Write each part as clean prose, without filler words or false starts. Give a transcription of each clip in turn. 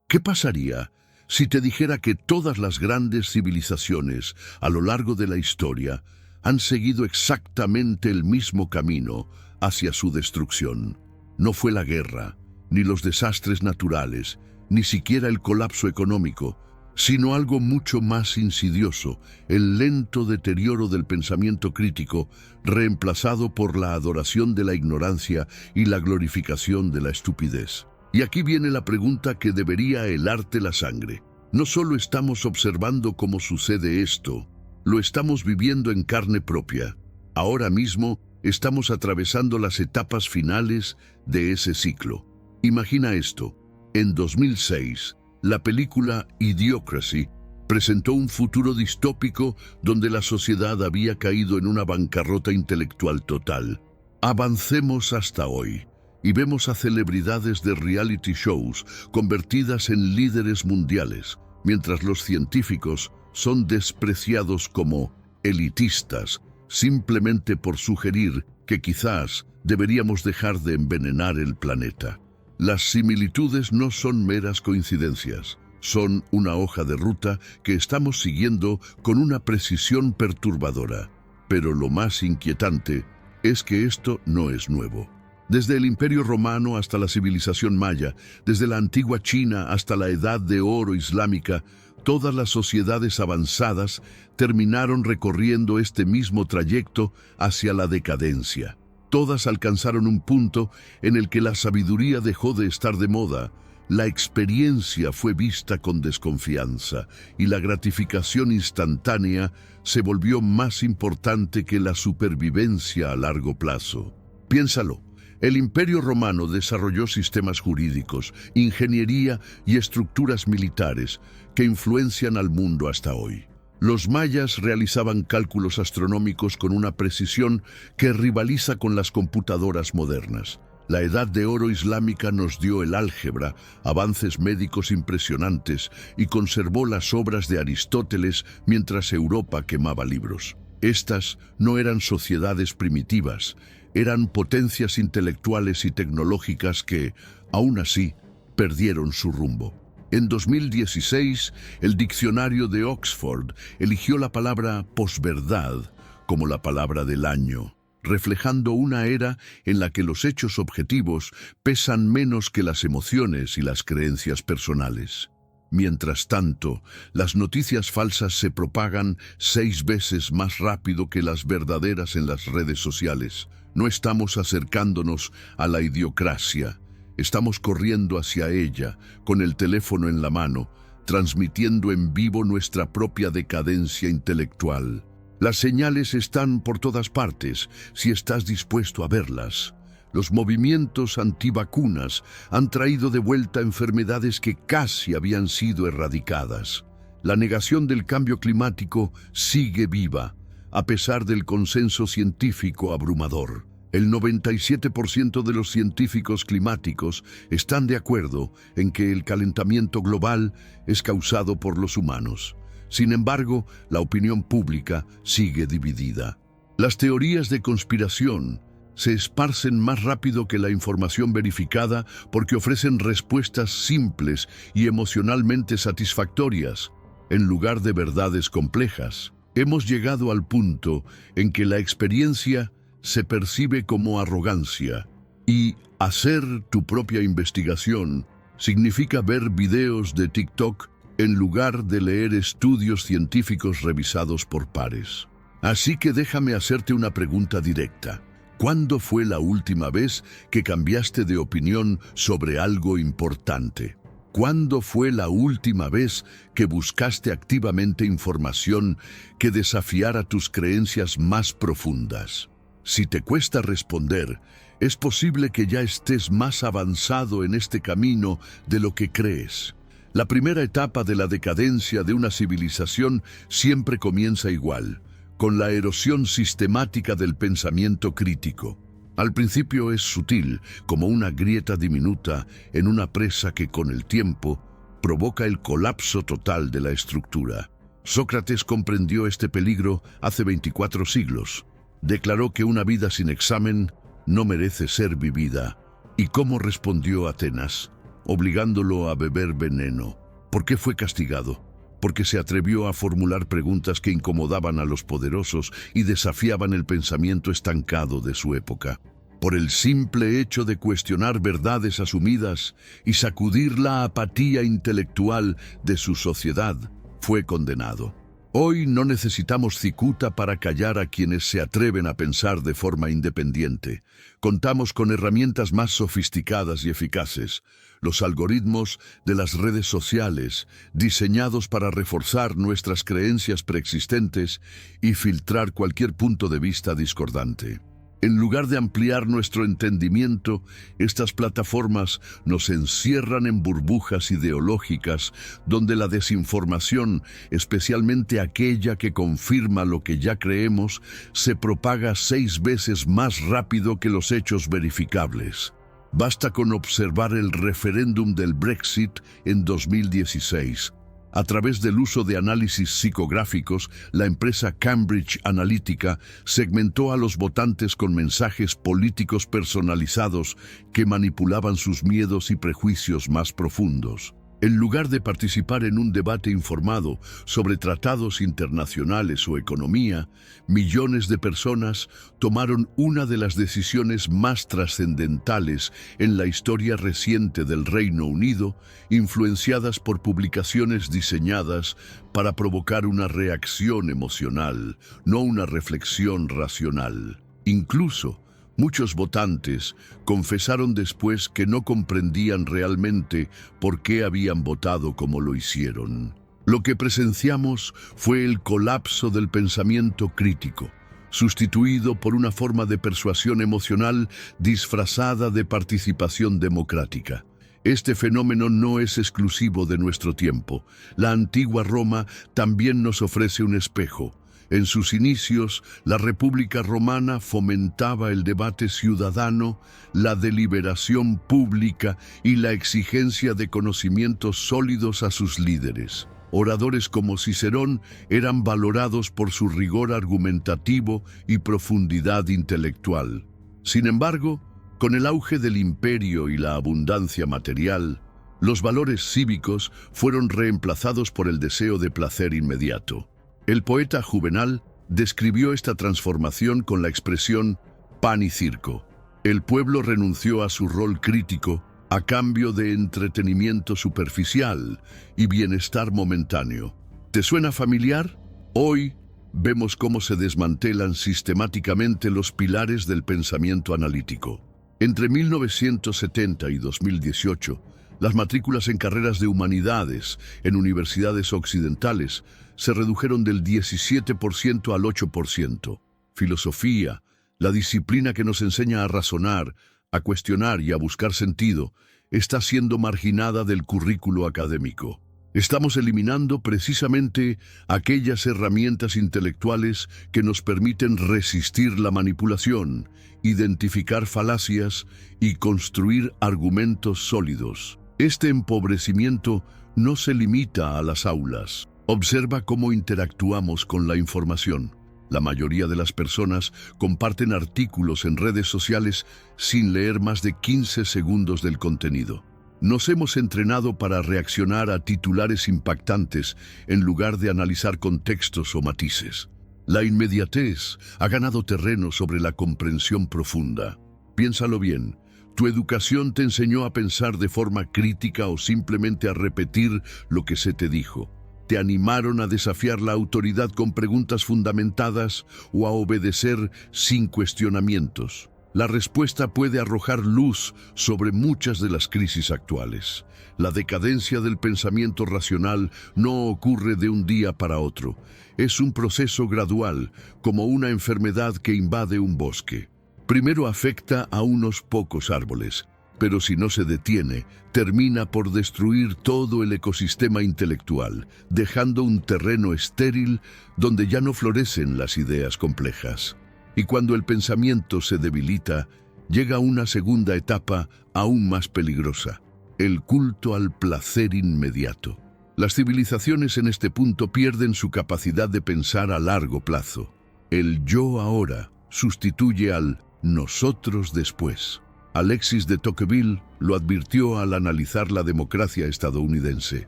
¿Qué pasaría si te dijera que todas las grandes civilizaciones a lo largo de la historia han seguido exactamente el mismo camino hacia su destrucción? No fue la guerra, ni los desastres naturales, ni siquiera el colapso económico, sino algo mucho más insidioso, el lento deterioro del pensamiento crítico, reemplazado por la adoración de la ignorancia y la glorificación de la estupidez. Y aquí viene la pregunta que debería helarte la sangre. No solo estamos observando cómo sucede esto, lo estamos viviendo en carne propia. Ahora mismo estamos atravesando las etapas finales de ese ciclo. Imagina esto. En 2006, la película Idiocracy presentó un futuro distópico donde la sociedad había caído en una bancarrota intelectual total. Avancemos hasta hoy y vemos a celebridades de reality shows convertidas en líderes mundiales, mientras los científicos son despreciados como elitistas, simplemente por sugerir que quizás deberíamos dejar de envenenar el planeta. Las similitudes no son meras coincidencias, son una hoja de ruta que estamos siguiendo con una precisión perturbadora. Pero lo más inquietante es que esto no es nuevo. Desde el Imperio Romano hasta la civilización maya, desde la antigua China hasta la Edad de Oro islámica, todas las sociedades avanzadas terminaron recorriendo este mismo trayecto hacia la decadencia. Todas alcanzaron un punto en el que la sabiduría dejó de estar de moda, la experiencia fue vista con desconfianza y la gratificación instantánea se volvió más importante que la supervivencia a largo plazo. Piénsalo. El Imperio Romano desarrolló sistemas jurídicos, ingeniería y estructuras militares que influencian al mundo hasta hoy. Los mayas realizaban cálculos astronómicos con una precisión que rivaliza con las computadoras modernas. La Edad de Oro islámica nos dio el álgebra, avances médicos impresionantes y conservó las obras de Aristóteles mientras Europa quemaba libros. Estas no eran sociedades primitivas, eran potencias intelectuales y tecnológicas que, aún así, perdieron su rumbo. En 2016, el diccionario de Oxford eligió la palabra posverdad como la palabra del año, reflejando una era en la que los hechos objetivos pesan menos que las emociones y las creencias personales. Mientras tanto, las noticias falsas se propagan 6 veces más rápido que las verdaderas en las redes sociales. No estamos acercándonos a la idiocracia. Estamos corriendo hacia ella, con el teléfono en la mano, transmitiendo en vivo nuestra propia decadencia intelectual. Las señales están por todas partes, si estás dispuesto a verlas. Los movimientos antivacunas han traído de vuelta enfermedades que casi habían sido erradicadas. La negación del cambio climático sigue viva, a pesar del consenso científico abrumador. El 97% de los científicos climáticos están de acuerdo en que el calentamiento global es causado por los humanos. Sin embargo, la opinión pública sigue dividida. Las teorías de conspiración se esparcen más rápido que la información verificada porque ofrecen respuestas simples y emocionalmente satisfactorias, en lugar de verdades complejas. Hemos llegado al punto en que la experiencia se percibe como arrogancia y hacer tu propia investigación significa ver videos de TikTok en lugar de leer estudios científicos revisados por pares. Así que déjame hacerte una pregunta directa. ¿Cuándo fue la última vez que cambiaste de opinión sobre algo importante? ¿Cuándo fue la última vez que buscaste activamente información que desafiara tus creencias más profundas? Si te cuesta responder, es posible que ya estés más avanzado en este camino de lo que crees. La primera etapa de la decadencia de una civilización siempre comienza igual, con la erosión sistemática del pensamiento crítico. Al principio es sutil, como una grieta diminuta en una presa que con el tiempo provoca el colapso total de la estructura. Sócrates comprendió este peligro hace 24 siglos. Declaró que una vida sin examen no merece ser vivida. ¿Y cómo respondió Atenas? obligándolo a beber veneno. ¿Por qué fue castigado? Porque se atrevió a formular preguntas que incomodaban a los poderosos y desafiaban el pensamiento estancado de su época. Por el simple hecho de cuestionar verdades asumidas y sacudir la apatía intelectual de su sociedad, fue condenado. Hoy no necesitamos cicuta para callar a quienes se atreven a pensar de forma independiente. Contamos con herramientas más sofisticadas y eficaces, los algoritmos de las redes sociales, diseñados para reforzar nuestras creencias preexistentes y filtrar cualquier punto de vista discordante. En lugar de ampliar nuestro entendimiento, estas plataformas nos encierran en burbujas ideológicas donde la desinformación, especialmente aquella que confirma lo que ya creemos, se propaga 6 veces más rápido que los hechos verificables. Basta con observar el referéndum del Brexit en 2016. A través del uso de análisis psicográficos, la empresa Cambridge Analytica segmentó a los votantes con mensajes políticos personalizados que manipulaban sus miedos y prejuicios más profundos. En lugar de participar en un debate informado sobre tratados internacionales o economía, millones de personas tomaron una de las decisiones más trascendentales en la historia reciente del Reino Unido, influenciadas por publicaciones diseñadas para provocar una reacción emocional, no una reflexión racional. Incluso, muchos votantes confesaron después que no comprendían realmente por qué habían votado como lo hicieron. Lo que presenciamos fue el colapso del pensamiento crítico, sustituido por una forma de persuasión emocional disfrazada de participación democrática. Este fenómeno no es exclusivo de nuestro tiempo. La antigua Roma también nos ofrece un espejo. En sus inicios, la República Romana fomentaba el debate ciudadano, la deliberación pública y la exigencia de conocimientos sólidos a sus líderes. Oradores como Cicerón eran valorados por su rigor argumentativo y profundidad intelectual. Sin embargo, con el auge del imperio y la abundancia material, los valores cívicos fueron reemplazados por el deseo de placer inmediato. El poeta Juvenal describió esta transformación con la expresión pan y circo. El pueblo renunció a su rol crítico a cambio de entretenimiento superficial y bienestar momentáneo. ¿Te suena familiar? Hoy vemos cómo se desmantelan sistemáticamente los pilares del pensamiento analítico. Entre 1970 y 2018, las matrículas en carreras de humanidades en universidades occidentales se redujeron del 17% al 8%. Filosofía, la disciplina que nos enseña a razonar, a cuestionar y a buscar sentido, está siendo marginada del currículo académico. Estamos eliminando precisamente aquellas herramientas intelectuales que nos permiten resistir la manipulación, identificar falacias y construir argumentos sólidos. Este empobrecimiento no se limita a las aulas. Observa cómo interactuamos con la información. La mayoría de las personas comparten artículos en redes sociales sin leer más de 15 segundos del contenido. Nos hemos entrenado para reaccionar a titulares impactantes en lugar de analizar contextos o matices. La inmediatez ha ganado terreno sobre la comprensión profunda. Piénsalo bien. ¿Tu educación te enseñó a pensar de forma crítica o simplemente a repetir lo que se te dijo? ¿Te animaron a desafiar la autoridad con preguntas fundamentadas o a obedecer sin cuestionamientos? La respuesta puede arrojar luz sobre muchas de las crisis actuales. La decadencia del pensamiento racional no ocurre de un día para otro. Es un proceso gradual, como una enfermedad que invade un bosque. Primero afecta a unos pocos árboles, pero si no se detiene, termina por destruir todo el ecosistema intelectual, dejando un terreno estéril donde ya no florecen las ideas complejas. Y cuando el pensamiento se debilita, llega una segunda etapa aún más peligrosa: el culto al placer inmediato. Las civilizaciones en este punto pierden su capacidad de pensar a largo plazo. El yo ahora sustituye al nosotros después. Alexis de Tocqueville lo advirtió al analizar la democracia estadounidense.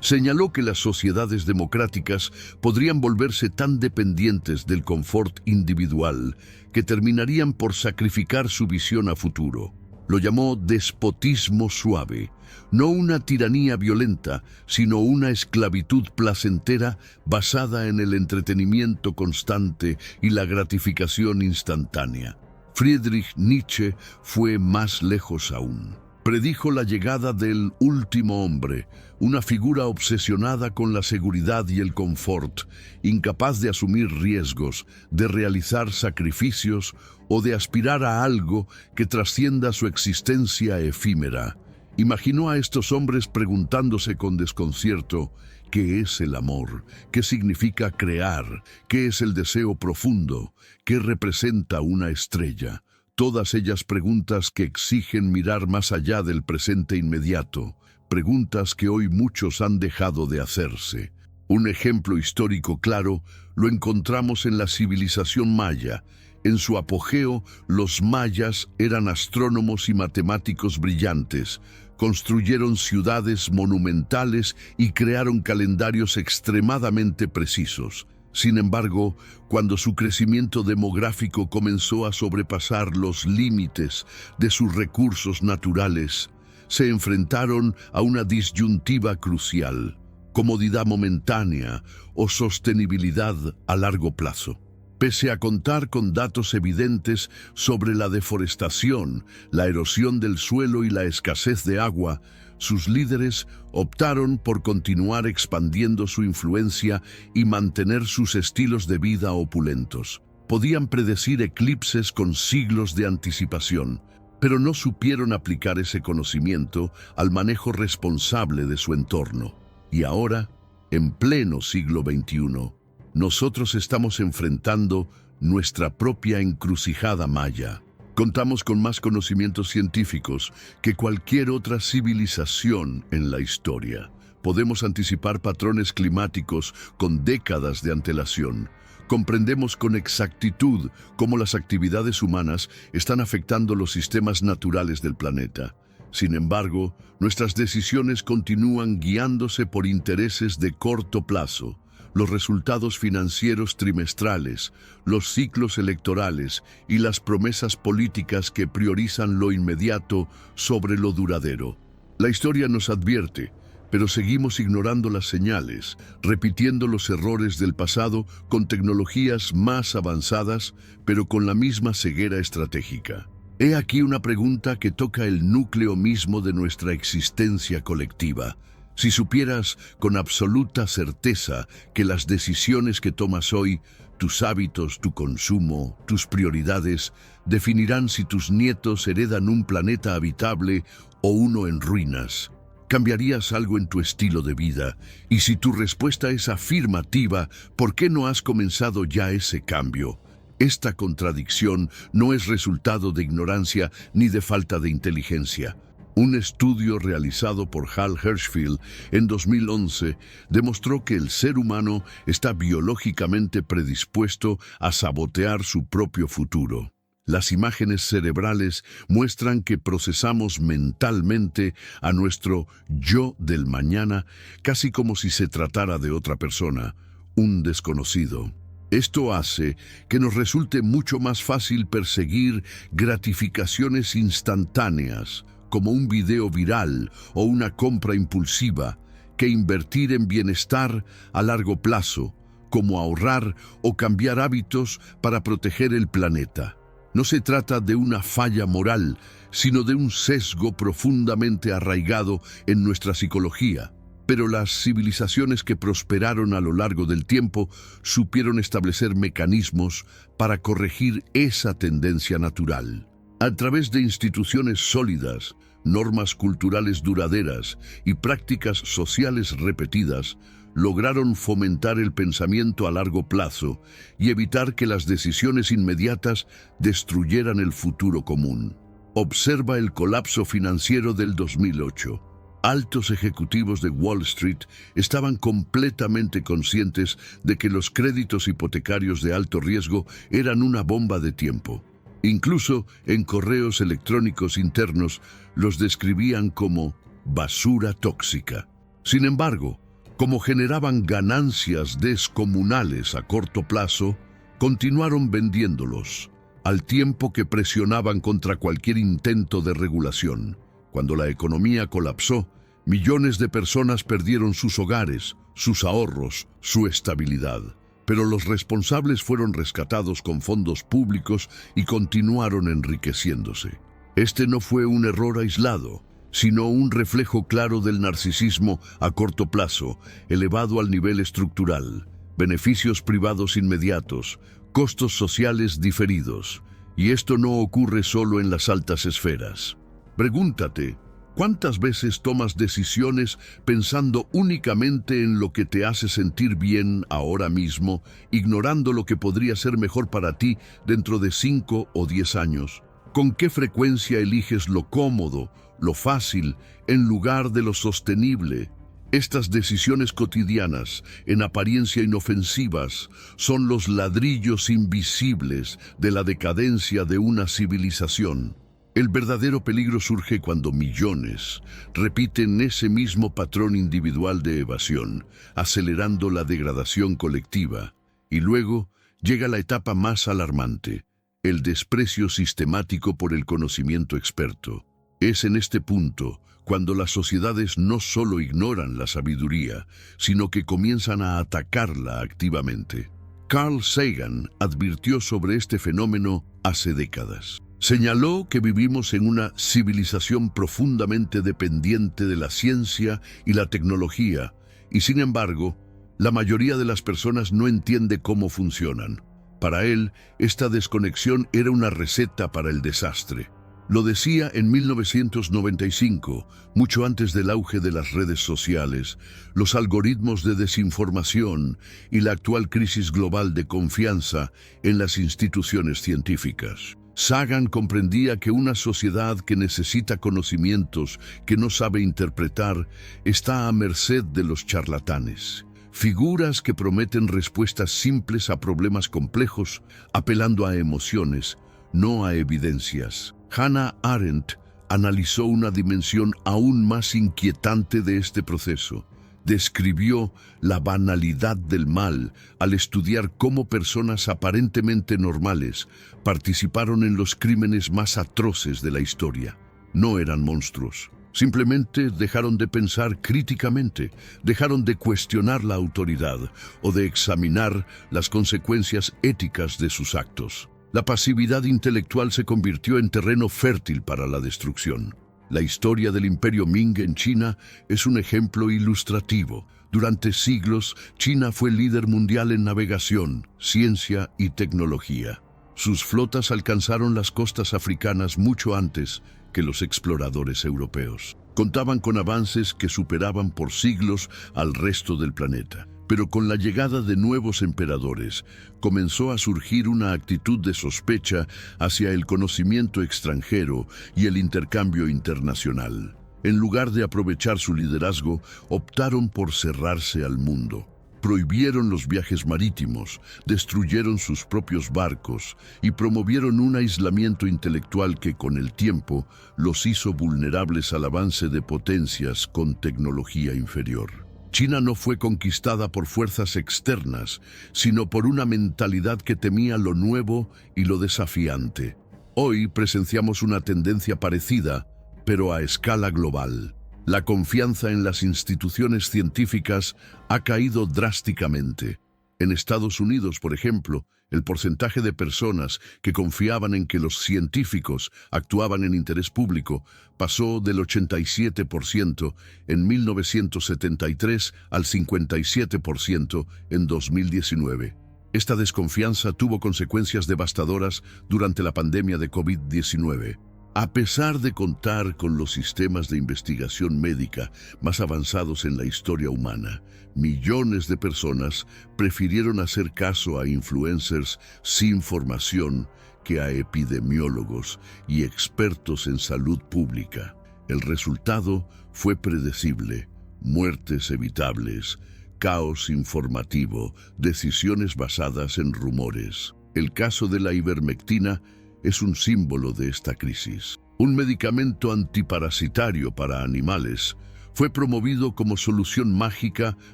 Señaló que las sociedades democráticas podrían volverse tan dependientes del confort individual que terminarían por sacrificar su visión a futuro. Lo llamó despotismo suave, no una tiranía violenta, sino una esclavitud placentera basada en el entretenimiento constante y la gratificación instantánea. Friedrich Nietzsche fue más lejos aún. Predijo la llegada del último hombre, una figura obsesionada con la seguridad y el confort, incapaz de asumir riesgos, de realizar sacrificios o de aspirar a algo que trascienda su existencia efímera. Imaginó a estos hombres preguntándose con desconcierto: ¿qué es el amor? ¿Qué significa crear? ¿Qué es el deseo profundo? ¿Qué representa una estrella? Todas ellas preguntas que exigen mirar más allá del presente inmediato, preguntas que hoy muchos han dejado de hacerse. Un ejemplo histórico claro lo encontramos en la civilización maya. En su apogeo, los mayas eran astrónomos y matemáticos brillantes. Construyeron ciudades monumentales y crearon calendarios extremadamente precisos. Sin embargo, cuando su crecimiento demográfico comenzó a sobrepasar los límites de sus recursos naturales, se enfrentaron a una disyuntiva crucial: comodidad momentánea o sostenibilidad a largo plazo. Pese a contar con datos evidentes sobre la deforestación, la erosión del suelo y la escasez de agua, sus líderes optaron por continuar expandiendo su influencia y mantener sus estilos de vida opulentos. Podían predecir eclipses con siglos de anticipación, pero no supieron aplicar ese conocimiento al manejo responsable de su entorno. Y ahora, en pleno siglo XXI, nosotros estamos enfrentando nuestra propia encrucijada maya. Contamos con más conocimientos científicos que cualquier otra civilización en la historia. Podemos anticipar patrones climáticos con décadas de antelación. Comprendemos con exactitud cómo las actividades humanas están afectando los sistemas naturales del planeta. Sin embargo, nuestras decisiones continúan guiándose por intereses de corto plazo. Los resultados financieros trimestrales, los ciclos electorales y las promesas políticas que priorizan lo inmediato sobre lo duradero. La historia nos advierte, pero seguimos ignorando las señales, repitiendo los errores del pasado con tecnologías más avanzadas, pero con la misma ceguera estratégica. He aquí una pregunta que toca el núcleo mismo de nuestra existencia colectiva. Si supieras con absoluta certeza que las decisiones que tomas hoy, tus hábitos, tu consumo, tus prioridades, definirán si tus nietos heredan un planeta habitable o uno en ruinas, ¿cambiarías algo en tu estilo de vida? Y si tu respuesta es afirmativa, ¿por qué no has comenzado ya ese cambio? Esta contradicción no es resultado de ignorancia ni de falta de inteligencia. Un estudio realizado por Hal Hershfield en 2011 demostró que el ser humano está biológicamente predispuesto a sabotear su propio futuro. Las imágenes cerebrales muestran que procesamos mentalmente a nuestro yo del mañana casi como si se tratara de otra persona, un desconocido. Esto hace que nos resulte mucho más fácil perseguir gratificaciones instantáneas, como un video viral o una compra impulsiva, que invertir en bienestar a largo plazo, como ahorrar o cambiar hábitos para proteger el planeta. No se trata de una falla moral, sino de un sesgo profundamente arraigado en nuestra psicología. Pero las civilizaciones que prosperaron a lo largo del tiempo supieron establecer mecanismos para corregir esa tendencia natural. A través de instituciones sólidas, normas culturales duraderas y prácticas sociales repetidas, lograron fomentar el pensamiento a largo plazo y evitar que las decisiones inmediatas destruyeran el futuro común. Observa el colapso financiero del 2008. Altos ejecutivos de Wall Street estaban completamente conscientes de que los créditos hipotecarios de alto riesgo eran una bomba de tiempo. Incluso en correos electrónicos internos los describían como basura tóxica. Sin embargo, como generaban ganancias descomunales a corto plazo, continuaron vendiéndolos, al tiempo que presionaban contra cualquier intento de regulación. Cuando la economía colapsó, millones de personas perdieron sus hogares, sus ahorros, su estabilidad. Pero los responsables fueron rescatados con fondos públicos y continuaron enriqueciéndose. Este no fue un error aislado, sino un reflejo claro del narcisismo a corto plazo, elevado al nivel estructural, beneficios privados inmediatos, costos sociales diferidos. Y esto no ocurre solo en las altas esferas. Pregúntate, ¿cuántas veces tomas decisiones pensando únicamente en lo que te hace sentir bien ahora mismo, ignorando lo que podría ser mejor para ti dentro de 5 o 10 años? ¿Con qué frecuencia eliges lo cómodo, lo fácil, en lugar de lo sostenible? Estas decisiones cotidianas, en apariencia inofensivas, son los ladrillos invisibles de la decadencia de una civilización. El verdadero peligro surge cuando millones repiten ese mismo patrón individual de evasión, acelerando la degradación colectiva. Y luego llega la etapa más alarmante, el desprecio sistemático por el conocimiento experto. Es en este punto cuando las sociedades no solo ignoran la sabiduría, sino que comienzan a atacarla activamente. Carl Sagan advirtió sobre este fenómeno hace décadas. Señaló que vivimos en una civilización profundamente dependiente de la ciencia y la tecnología, y sin embargo, la mayoría de las personas no entiende cómo funcionan. Para él, esta desconexión era una receta para el desastre. Lo decía en 1995, mucho antes del auge de las redes sociales, los algoritmos de desinformación y la actual crisis global de confianza en las instituciones científicas. Sagan comprendía que una sociedad que necesita conocimientos que no sabe interpretar está a merced de los charlatanes. Figuras que prometen respuestas simples a problemas complejos, apelando a emociones, no a evidencias. Hannah Arendt analizó una dimensión aún más inquietante de este proceso. Describió la banalidad del mal al estudiar cómo personas aparentemente normales participaron en los crímenes más atroces de la historia. No eran monstruos. Simplemente dejaron de pensar críticamente, dejaron de cuestionar la autoridad o de examinar las consecuencias éticas de sus actos. La pasividad intelectual se convirtió en terreno fértil para la destrucción. La historia del Imperio Ming en China es un ejemplo ilustrativo. Durante siglos, China fue líder mundial en navegación, ciencia y tecnología. Sus flotas alcanzaron las costas africanas mucho antes que los exploradores europeos. Contaban con avances que superaban por siglos al resto del planeta. Pero con la llegada de nuevos emperadores, comenzó a surgir una actitud de sospecha hacia el conocimiento extranjero y el intercambio internacional. En lugar de aprovechar su liderazgo, optaron por cerrarse al mundo. Prohibieron los viajes marítimos, destruyeron sus propios barcos y promovieron un aislamiento intelectual que con el tiempo los hizo vulnerables al avance de potencias con tecnología inferior. China no fue conquistada por fuerzas externas, sino por una mentalidad que temía lo nuevo y lo desafiante. Hoy presenciamos una tendencia parecida, pero a escala global. La confianza en las instituciones científicas ha caído drásticamente. En Estados Unidos, por ejemplo, el porcentaje de personas que confiaban en que los científicos actuaban en interés público pasó del 87% en 1973 al 57% en 2019. Esta desconfianza tuvo consecuencias devastadoras durante la pandemia de COVID-19. A pesar de contar con los sistemas de investigación médica más avanzados en la historia humana, millones de personas prefirieron hacer caso a influencers sin formación que a epidemiólogos y expertos en salud pública. El resultado fue predecible: muertes evitables, caos informativo, decisiones basadas en rumores. El caso de la ivermectina es un símbolo de esta crisis. Un medicamento antiparasitario para animales fue promovido como solución mágica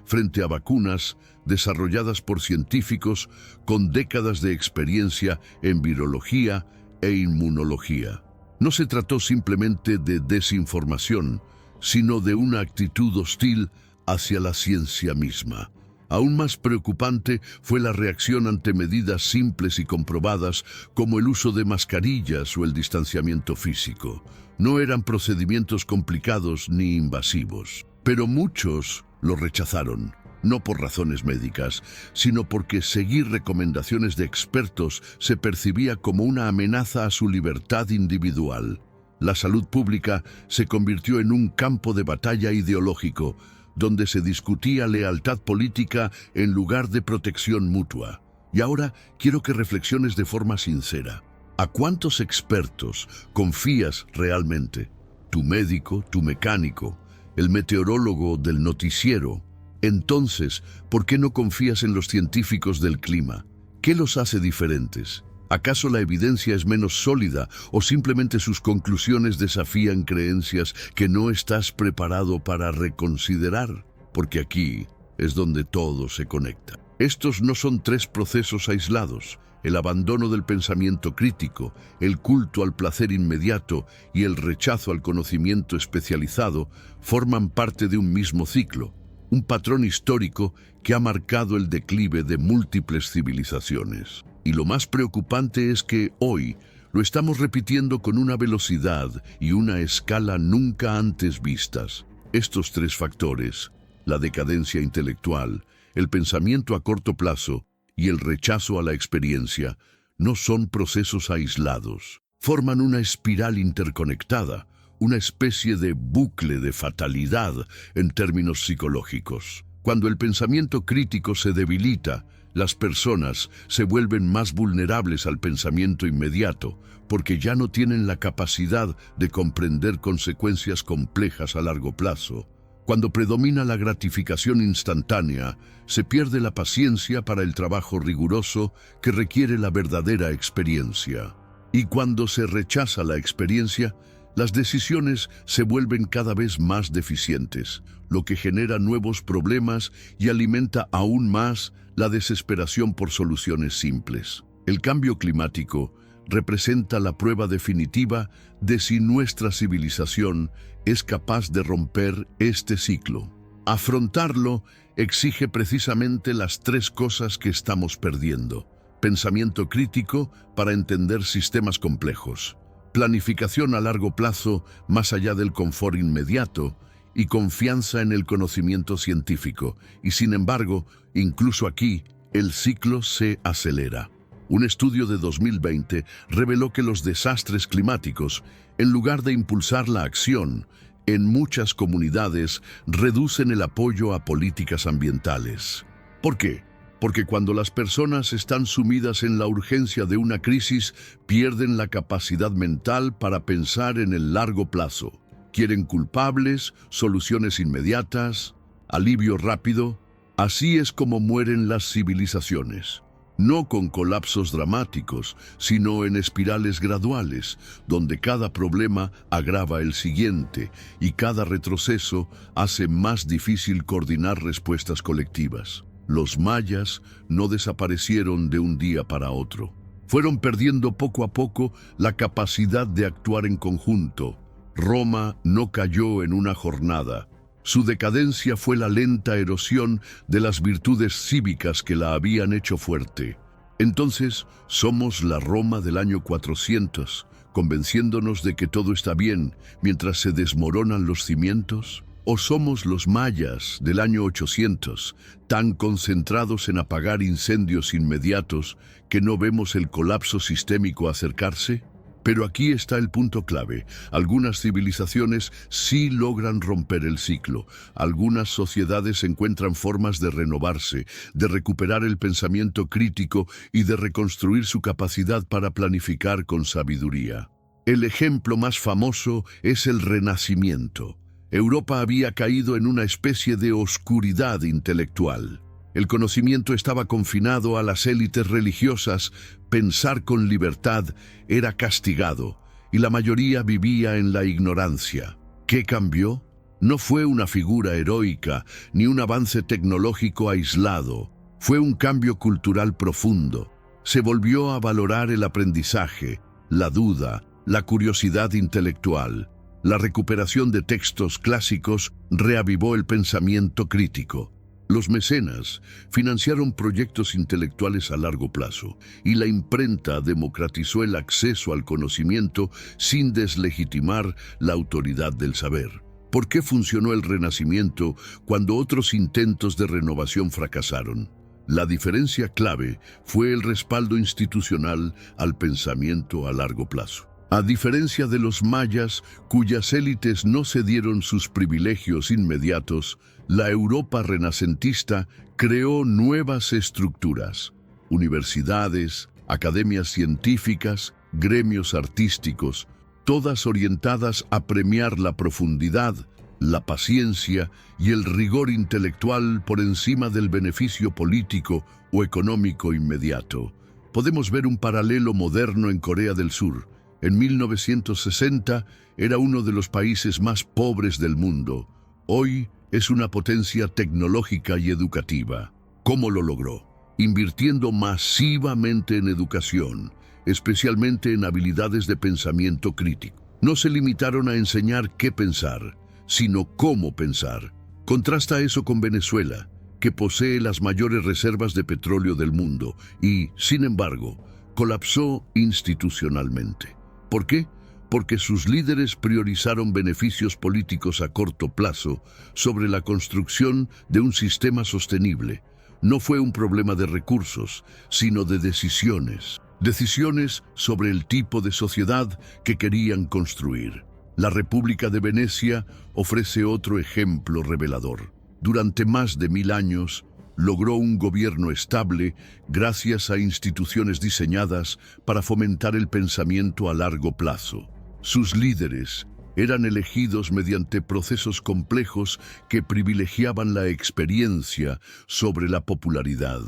frente a vacunas desarrolladas por científicos con décadas de experiencia en virología e inmunología. No se trató simplemente de desinformación, sino de una actitud hostil hacia la ciencia misma. Aún más preocupante fue la reacción ante medidas simples y comprobadas como el uso de mascarillas o el distanciamiento físico. No eran procedimientos complicados ni invasivos, pero muchos lo rechazaron, no por razones médicas, sino porque seguir recomendaciones de expertos se percibía como una amenaza a su libertad individual. La salud pública se convirtió en un campo de batalla ideológico, donde se discutía lealtad política en lugar de protección mutua. Y ahora quiero que reflexiones de forma sincera. ¿A cuántos expertos confías realmente? ¿Tu médico, tu mecánico, el meteorólogo del noticiero? Entonces, ¿por qué no confías en los científicos del clima? ¿Qué los hace diferentes? ¿Acaso la evidencia es menos sólida o simplemente sus conclusiones desafían creencias que no estás preparado para reconsiderar? Porque aquí es donde todo se conecta. Estos no son tres procesos aislados. El abandono del pensamiento crítico, el culto al placer inmediato y el rechazo al conocimiento especializado forman parte de un mismo ciclo, un patrón histórico que ha marcado el declive de múltiples civilizaciones. Y lo más preocupante es que hoy lo estamos repitiendo con una velocidad y una escala nunca antes vistas. Estos tres factores, la decadencia intelectual, el pensamiento a corto plazo y el rechazo a la experiencia, no son procesos aislados. Forman una espiral interconectada, una especie de bucle de fatalidad en términos psicológicos. Cuando el pensamiento crítico se debilita, las personas se vuelven más vulnerables al pensamiento inmediato porque ya no tienen la capacidad de comprender consecuencias complejas a largo plazo. Cuando predomina la gratificación instantánea, se pierde la paciencia para el trabajo riguroso que requiere la verdadera experiencia. Y cuando se rechaza la experiencia, las decisiones se vuelven cada vez más deficientes, lo que genera nuevos problemas y alimenta aún más la desesperación por soluciones simples. El cambio climático representa la prueba definitiva de si nuestra civilización es capaz de romper este ciclo. Afrontarlo exige precisamente las tres cosas que estamos perdiendo: pensamiento crítico para entender sistemas complejos, planificación a largo plazo más allá del confort inmediato y confianza en el conocimiento científico. Y sin embargo, incluso aquí, el ciclo se acelera. Un estudio de 2020 reveló que los desastres climáticos, en lugar de impulsar la acción, en muchas comunidades reducen el apoyo a políticas ambientales. ¿Por qué? Porque cuando las personas están sumidas en la urgencia de una crisis, pierden la capacidad mental para pensar en el largo plazo. Quieren culpables, soluciones inmediatas, alivio rápido. Así es como mueren las civilizaciones. No con colapsos dramáticos, sino en espirales graduales, donde cada problema agrava el siguiente y cada retroceso hace más difícil coordinar respuestas colectivas. Los mayas no desaparecieron de un día para otro. Fueron perdiendo poco a poco la capacidad de actuar en conjunto. Roma no cayó en una jornada. Su decadencia fue la lenta erosión de las virtudes cívicas que la habían hecho fuerte. Entonces, ¿somos la Roma del año 400, convenciéndonos de que todo está bien mientras se desmoronan los cimientos? ¿O somos los mayas del año 800, tan concentrados en apagar incendios inmediatos que no vemos el colapso sistémico acercarse? Pero aquí está el punto clave. Algunas civilizaciones sí logran romper el ciclo. Algunas sociedades encuentran formas de renovarse, de recuperar el pensamiento crítico y de reconstruir su capacidad para planificar con sabiduría. El ejemplo más famoso es el Renacimiento. Europa había caído en una especie de oscuridad intelectual. El conocimiento estaba confinado a las élites religiosas, pensar con libertad era castigado, y la mayoría vivía en la ignorancia. ¿Qué cambió? No fue una figura heroica, ni un avance tecnológico aislado. Fue un cambio cultural profundo. Se volvió a valorar el aprendizaje, la duda, la curiosidad intelectual. La recuperación de textos clásicos reavivó el pensamiento crítico. Los mecenas financiaron proyectos intelectuales a largo plazo y la imprenta democratizó el acceso al conocimiento sin deslegitimar la autoridad del saber. ¿Por qué funcionó el Renacimiento cuando otros intentos de renovación fracasaron? La diferencia clave fue el respaldo institucional al pensamiento a largo plazo. A diferencia de los mayas, cuyas élites no cedieron sus privilegios inmediatos, la Europa renacentista creó nuevas estructuras, universidades, academias científicas, gremios artísticos, todas orientadas a premiar la profundidad, la paciencia y el rigor intelectual por encima del beneficio político o económico inmediato. Podemos ver un paralelo moderno en Corea del Sur. En 1960 era uno de los países más pobres del mundo. Hoy es una potencia tecnológica y educativa. ¿Cómo lo logró? Invirtiendo masivamente en educación, especialmente en habilidades de pensamiento crítico. No se limitaron a enseñar qué pensar, sino cómo pensar. Contrasta eso con Venezuela, que posee las mayores reservas de petróleo del mundo y, sin embargo, colapsó institucionalmente. ¿Por qué? Porque sus líderes priorizaron beneficios políticos a corto plazo sobre la construcción de un sistema sostenible. No fue un problema de recursos, sino de decisiones. Decisiones sobre el tipo de sociedad que querían construir. La República de Venecia ofrece otro ejemplo revelador. Durante más de 1000 años, logró un gobierno estable gracias a instituciones diseñadas para fomentar el pensamiento a largo plazo. Sus líderes eran elegidos mediante procesos complejos que privilegiaban la experiencia sobre la popularidad.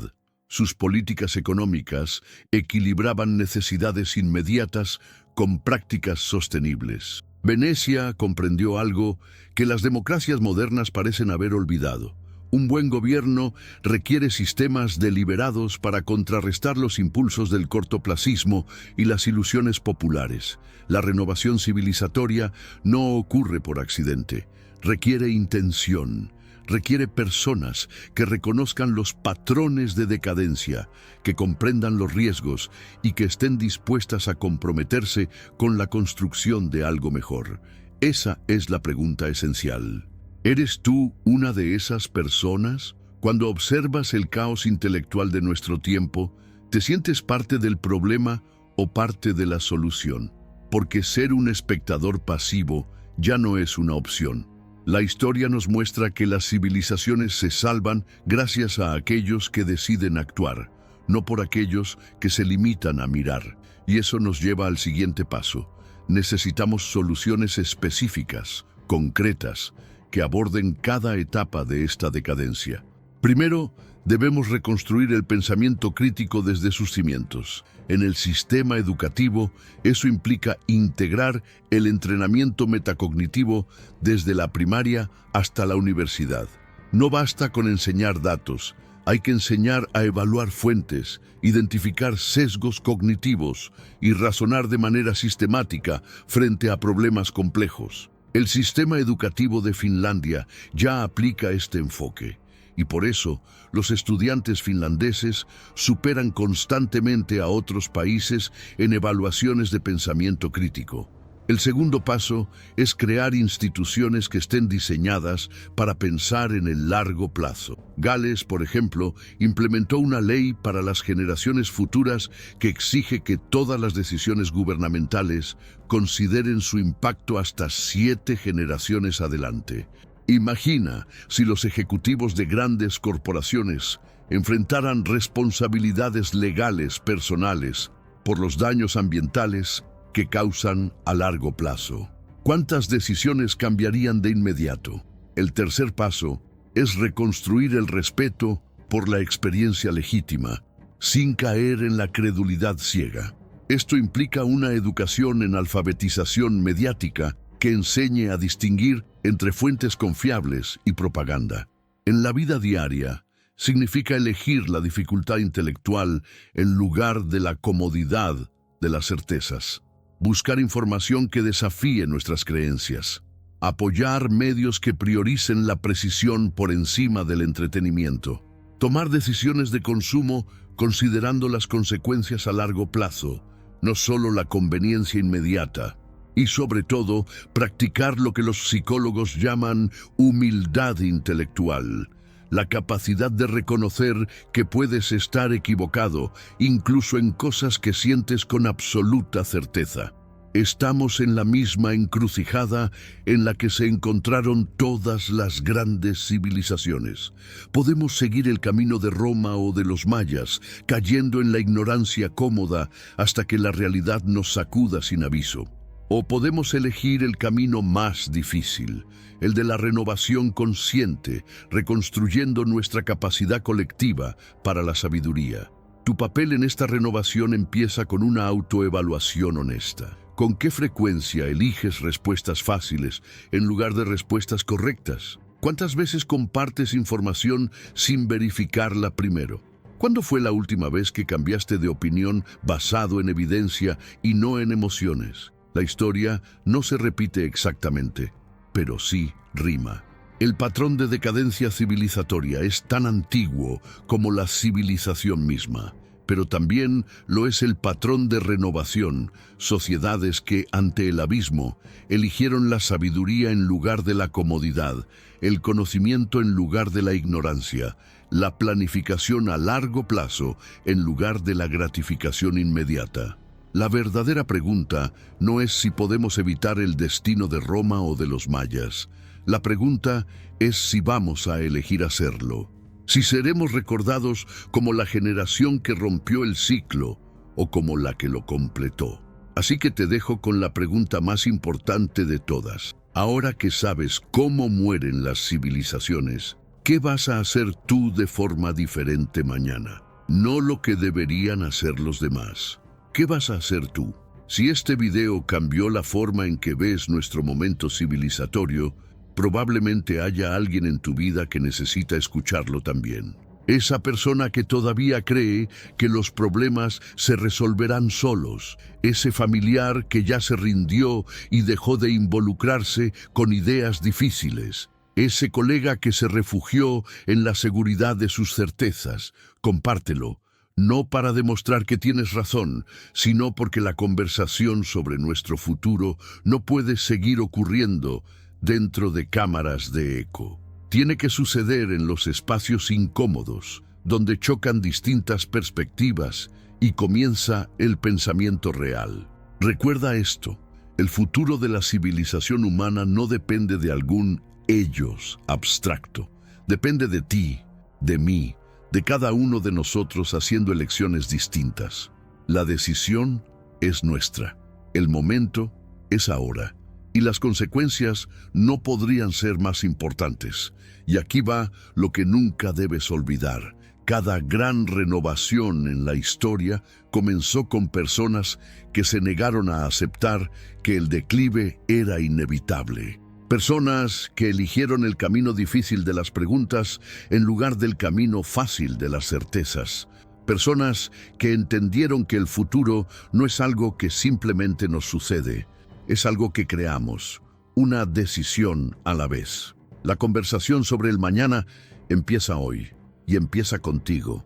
Sus políticas económicas equilibraban necesidades inmediatas con prácticas sostenibles. Venecia comprendió algo que las democracias modernas parecen haber olvidado. Un buen gobierno requiere sistemas deliberados para contrarrestar los impulsos del cortoplacismo y las ilusiones populares. La renovación civilizatoria no ocurre por accidente. Requiere intención. Requiere personas que reconozcan los patrones de decadencia, que comprendan los riesgos y que estén dispuestas a comprometerse con la construcción de algo mejor. Esa es la pregunta esencial. ¿Eres tú una de esas personas? Cuando observas el caos intelectual de nuestro tiempo, ¿te sientes parte del problema o parte de la solución? Porque ser un espectador pasivo ya no es una opción. La historia nos muestra que las civilizaciones se salvan gracias a aquellos que deciden actuar, no por aquellos que se limitan a mirar. Y eso nos lleva al siguiente paso. Necesitamos soluciones específicas, concretas, que aborden cada etapa de esta decadencia. Primero, debemos reconstruir el pensamiento crítico desde sus cimientos. En el sistema educativo, eso implica integrar el entrenamiento metacognitivo desde la primaria hasta la universidad. No basta con enseñar datos, hay que enseñar a evaluar fuentes, identificar sesgos cognitivos y razonar de manera sistemática frente a problemas complejos. El sistema educativo de Finlandia ya aplica este enfoque. Y por eso, los estudiantes finlandeses superan constantemente a otros países en evaluaciones de pensamiento crítico. El segundo paso es crear instituciones que estén diseñadas para pensar en el largo plazo. Gales, por ejemplo, implementó una ley para las generaciones futuras que exige que todas las decisiones gubernamentales consideren su impacto hasta 7 generaciones adelante. Imagina si los ejecutivos de grandes corporaciones enfrentaran responsabilidades legales personales por los daños ambientales que causan a largo plazo. ¿Cuántas decisiones cambiarían de inmediato? El tercer paso es reconstruir el respeto por la experiencia legítima, sin caer en la credulidad ciega. Esto implica una educación en alfabetización mediática que enseñe a distinguir entre fuentes confiables y propaganda. En la vida diaria, significa elegir la dificultad intelectual en lugar de la comodidad de las certezas. Buscar información que desafíe nuestras creencias. Apoyar medios que prioricen la precisión por encima del entretenimiento. Tomar decisiones de consumo considerando las consecuencias a largo plazo, no solo la conveniencia inmediata. Y sobre todo, practicar lo que los psicólogos llaman humildad intelectual, la capacidad de reconocer que puedes estar equivocado, incluso en cosas que sientes con absoluta certeza. Estamos en la misma encrucijada en la que se encontraron todas las grandes civilizaciones. Podemos seguir el camino de Roma o de los mayas, cayendo en la ignorancia cómoda hasta que la realidad nos sacuda sin aviso. O podemos elegir el camino más difícil, el de la renovación consciente, reconstruyendo nuestra capacidad colectiva para la sabiduría. Tu papel en esta renovación empieza con una autoevaluación honesta. ¿Con qué frecuencia eliges respuestas fáciles en lugar de respuestas correctas? ¿Cuántas veces compartes información sin verificarla primero? ¿Cuándo fue la última vez que cambiaste de opinión basado en evidencia y no en emociones? La historia no se repite exactamente, pero sí rima. El patrón de decadencia civilizatoria es tan antiguo como la civilización misma, pero también lo es el patrón de renovación, sociedades que, ante el abismo, eligieron la sabiduría en lugar de la comodidad, el conocimiento en lugar de la ignorancia, la planificación a largo plazo en lugar de la gratificación inmediata. La verdadera pregunta no es si podemos evitar el destino de Roma o de los mayas. La pregunta es si vamos a elegir hacerlo. Si seremos recordados como la generación que rompió el ciclo o como la que lo completó. Así que te dejo con la pregunta más importante de todas. Ahora que sabes cómo mueren las civilizaciones, ¿qué vas a hacer tú de forma diferente mañana? No lo que deberían hacer los demás. ¿Qué vas a hacer tú? Si este video cambió la forma en que ves nuestro momento civilizatorio, probablemente haya alguien en tu vida que necesita escucharlo también. Esa persona que todavía cree que los problemas se resolverán solos. Ese familiar que ya se rindió y dejó de involucrarse con ideas difíciles. Ese colega que se refugió en la seguridad de sus certezas. Compártelo. No para demostrar que tienes razón, sino porque la conversación sobre nuestro futuro no puede seguir ocurriendo dentro de cámaras de eco. Tiene que suceder en los espacios incómodos, donde chocan distintas perspectivas y comienza el pensamiento real. Recuerda esto, el futuro de la civilización humana no depende de algún ellos abstracto. Depende de ti, de mí, de cada uno de nosotros haciendo elecciones distintas. La decisión es nuestra. El momento es ahora. Y las consecuencias no podrían ser más importantes. Y aquí va lo que nunca debes olvidar. Cada gran renovación en la historia comenzó con personas que se negaron a aceptar que el declive era inevitable. Personas que eligieron el camino difícil de las preguntas en lugar del camino fácil de las certezas. Personas que entendieron que el futuro no es algo que simplemente nos sucede, es algo que creamos, una decisión a la vez. La conversación sobre el mañana empieza hoy y empieza contigo.